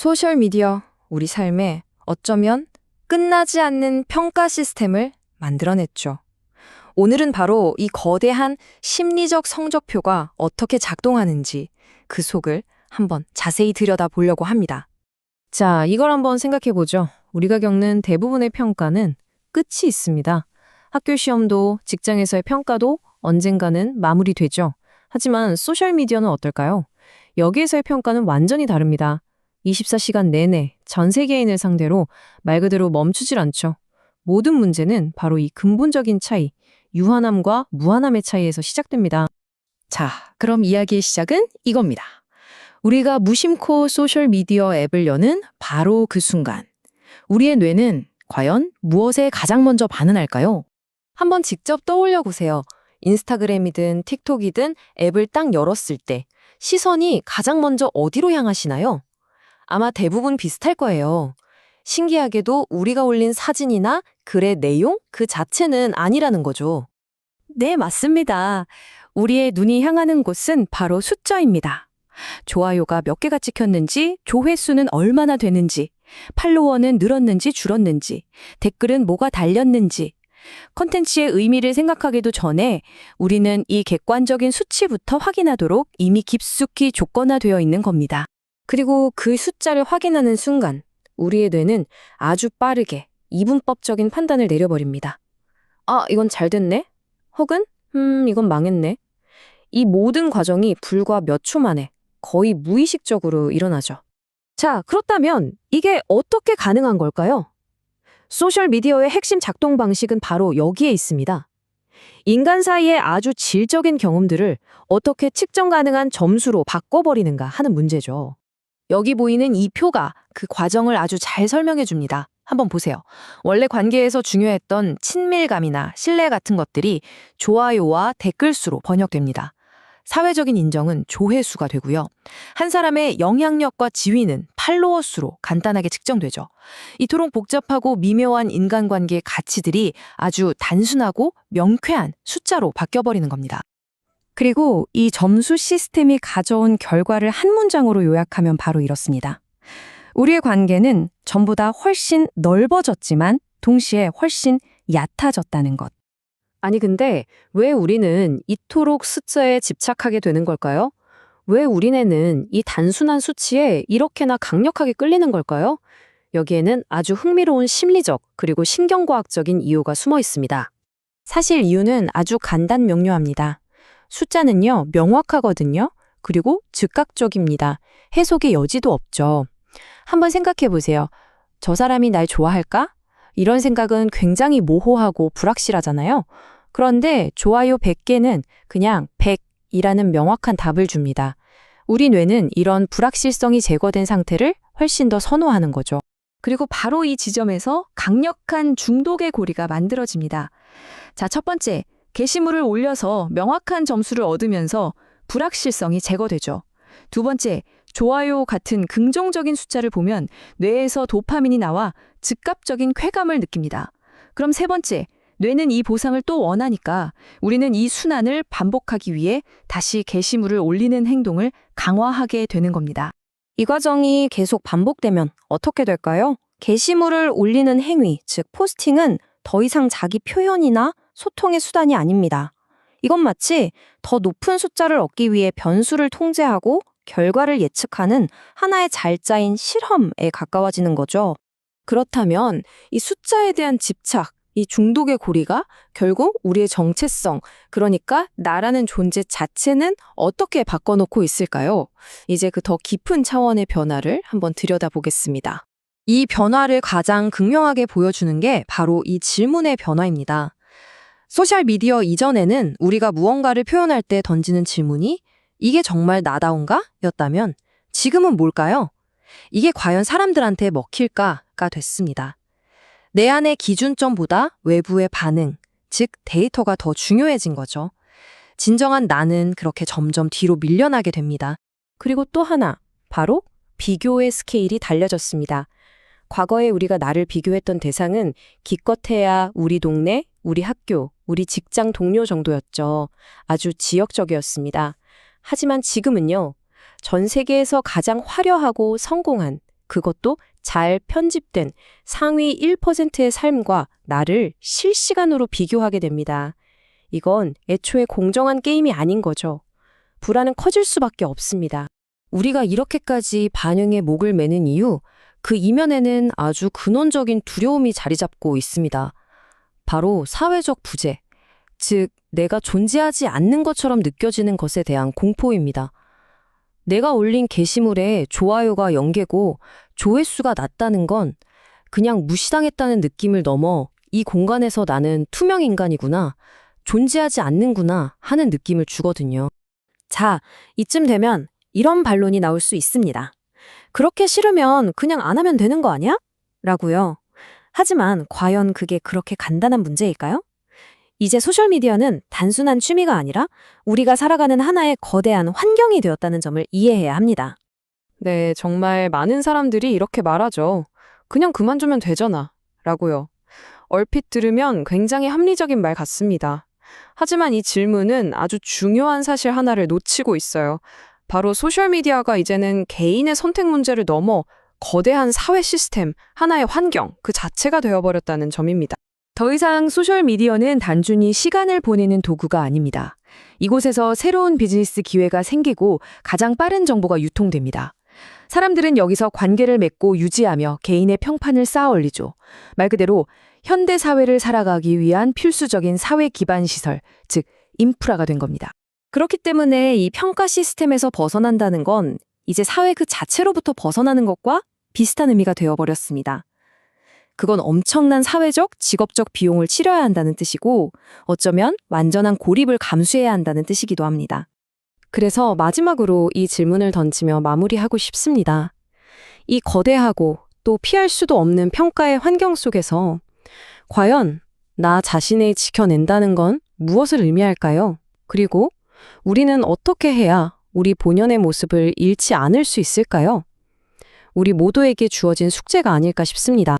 소셜미디어, 우리 삶에 어쩌면 끝나지 않는 평가 시스템을 만들어냈죠. 오늘은 바로 이 거대한 심리적 성적표가 어떻게 작동하는지 그 속을 한번 자세히 들여다보려고 합니다. 자, 이걸 한번 생각해보죠. 우리가 겪는 대부분의 평가는 끝이 있습니다. 학교 시험도 직장에서의 평가도 언젠가는 마무리되죠. 하지만 소셜미디어는 어떨까요? 여기에서의 평가는 완전히 다릅니다. 24시간 내내 전 세계인을 상대로 말 그대로 멈추질 않죠. 모든 문제는 바로 이 근본적인 차이, 유한함과 무한함의 차이에서 시작됩니다. 자, 그럼 이야기의 시작은 이겁니다. 우리가 무심코 소셜미디어 앱을 여는 바로 그 순간, 우리의 뇌는 과연 무엇에 가장 먼저 반응할까요? 한번 직접 떠올려 보세요. 인스타그램이든 틱톡이든 앱을 딱 열었을 때 시선이 가장 먼저 어디로 향하시나요? 아마 대부분 비슷할 거예요. 신기하게도 우리가 올린 사진이나 글의 내용 그 자체는 아니라는 거죠. 네, 맞습니다. 우리의 눈이 향하는 곳은 바로 숫자입니다. 좋아요가 몇 개가 찍혔는지, 조회수는 얼마나 되는지, 팔로워는 늘었는지 줄었는지, 댓글은 뭐가 달렸는지, 콘텐츠의 의미를 생각하기도 전에 우리는 이 객관적인 수치부터 확인하도록 이미 깊숙이 조건화되어 있는 겁니다. 그리고 그 숫자를 확인하는 순간 우리의 뇌는 아주 빠르게 이분법적인 판단을 내려버립니다. 아, 이건 잘 됐네? 혹은 이건 망했네. 이 모든 과정이 불과 몇 초 만에 거의 무의식적으로 일어나죠. 자, 그렇다면 이게 어떻게 가능한 걸까요? 소셜미디어의 핵심 작동 방식은 바로 여기에 있습니다. 인간 사이의 아주 질적인 경험들을 어떻게 측정 가능한 점수로 바꿔버리는가 하는 문제죠. 여기 보이는 이 표가 그 과정을 아주 잘 설명해 줍니다. 한번 보세요. 원래 관계에서 중요했던 친밀감이나 신뢰 같은 것들이 좋아요와 댓글 수로 번역됩니다. 사회적인 인정은 조회수가 되고요. 한 사람의 영향력과 지위는 팔로워 수로 간단하게 측정되죠. 이토록 복잡하고 미묘한 인간관계의 가치들이 아주 단순하고 명쾌한 숫자로 바뀌어버리는 겁니다. 그리고 이 점수 시스템이 가져온 결과를 한 문장으로 요약하면 바로 이렇습니다. 우리의 관계는 전보다 훨씬 넓어졌지만 동시에 훨씬 얕아졌다는 것. 아니 근데 왜 우리는 이토록 숫자에 집착하게 되는 걸까요? 왜 우리 뇌는 이 단순한 수치에 이렇게나 강력하게 끌리는 걸까요? 여기에는 아주 흥미로운 심리적 그리고 신경과학적인 이유가 숨어 있습니다. 사실 이유는 아주 간단명료합니다. 숫자는요, 명확하거든요. 그리고 즉각적입니다. 해석의 여지도 없죠. 한번 생각해 보세요. 저 사람이 날 좋아할까? 이런 생각은 굉장히 모호하고 불확실하잖아요. 그런데 좋아요 100개는 그냥 100이라는 명확한 답을 줍니다. 우리 뇌는 이런 불확실성이 제거된 상태를 훨씬 더 선호하는 거죠. 그리고 바로 이 지점에서 강력한 중독의 고리가 만들어집니다. 자, 첫 번째, 게시물을 올려서 명확한 점수를 얻으면서 불확실성이 제거되죠. 두 번째, 좋아요 같은 긍정적인 숫자를 보면 뇌에서 도파민이 나와 즉각적인 쾌감을 느낍니다. 그럼 세 번째, 뇌는 이 보상을 또 원하니까 우리는 이 순환을 반복하기 위해 다시 게시물을 올리는 행동을 강화하게 되는 겁니다. 이 과정이 계속 반복되면 어떻게 될까요? 게시물을 올리는 행위, 즉 포스팅은 더 이상 자기 표현이나 소통의 수단이 아닙니다. 이건 마치 더 높은 숫자를 얻기 위해 변수를 통제하고 결과를 예측하는 하나의 잘 짜인 실험에 가까워지는 거죠. 그렇다면 이 숫자에 대한 집착, 이 중독의 고리가 결국 우리의 정체성, 그러니까 나라는 존재 자체는 어떻게 바꿔놓고 있을까요? 이제 그 더 깊은 차원의 변화를 한번 들여다보겠습니다. 이 변화를 가장 극명하게 보여주는 게 바로 이 질문의 변화입니다. 소셜미디어 이전에는 우리가 무언가를 표현할 때 던지는 질문이 이게 정말 나다운가? 였다면 지금은 뭘까요? 이게 과연 사람들한테 먹힐까가 됐습니다. 내 안의 기준점보다 외부의 반응, 즉 데이터가 더 중요해진 거죠. 진정한 나는 그렇게 점점 뒤로 밀려나게 됩니다. 그리고 또 하나, 바로 비교의 스케일이 달라졌습니다. 과거에 우리가 나를 비교했던 대상은 기껏해야 우리 동네, 우리 학교, 우리 직장 동료 정도였죠. 아주 지역적이었습니다. 하지만 지금은요, 전 세계에서 가장 화려하고 성공한 그것도 잘 편집된 상위 1%의 삶과 나를 실시간으로 비교하게 됩니다. 이건 애초에 공정한 게임이 아닌 거죠. 불안은 커질 수밖에 없습니다. 우리가 이렇게까지 반응에 목을 매는 이유, 그 이면에는 아주 근원적인 두려움이 자리 잡고 있습니다. 바로 사회적 부재, 즉 내가 존재하지 않는 것처럼 느껴지는 것에 대한 공포입니다. 내가 올린 게시물에 좋아요가 0개고 조회수가 낮다는 건 그냥 무시당했다는 느낌을 넘어 이 공간에서 나는 투명 인간이구나, 존재하지 않는구나 하는 느낌을 주거든요. 자, 이쯤 되면 이런 반론이 나올 수 있습니다. 그렇게 싫으면 그냥 안 하면 되는 거 아니야? 라고요. 하지만 과연 그게 그렇게 간단한 문제일까요? 이제 소셜미디어는 단순한 취미가 아니라 우리가 살아가는 하나의 거대한 환경이 되었다는 점을 이해해야 합니다. 네, 정말 많은 사람들이 이렇게 말하죠. 그냥 그만두면 되잖아. 라고요. 얼핏 들으면 굉장히 합리적인 말 같습니다. 하지만 이 질문은 아주 중요한 사실 하나를 놓치고 있어요. 바로 소셜미디어가 이제는 개인의 선택 문제를 넘어 거대한 사회 시스템, 하나의 환경, 그 자체가 되어버렸다는 점입니다. 더 이상 소셜미디어는 단순히 시간을 보내는 도구가 아닙니다. 이곳에서 새로운 비즈니스 기회가 생기고 가장 빠른 정보가 유통됩니다. 사람들은 여기서 관계를 맺고 유지하며 개인의 평판을 쌓아 올리죠. 말 그대로 현대 사회를 살아가기 위한 필수적인 사회 기반 시설, 즉 인프라가 된 겁니다. 그렇기 때문에 이 평가 시스템에서 벗어난다는 건 이제 사회 그 자체로부터 벗어나는 것과 비슷한 의미가 되어버렸습니다. 그건 엄청난 사회적, 직업적 비용을 치러야 한다는 뜻이고 어쩌면 완전한 고립을 감수해야 한다는 뜻이기도 합니다. 그래서 마지막으로 이 질문을 던지며 마무리하고 싶습니다. 이 거대하고 또 피할 수도 없는 평가의 환경 속에서 과연 나 자신을 지켜낸다는 건 무엇을 의미할까요? 그리고 우리는 어떻게 해야 우리 본연의 모습을 잃지 않을 수 있을까요? 우리 모두에게 주어진 숙제가 아닐까 싶습니다.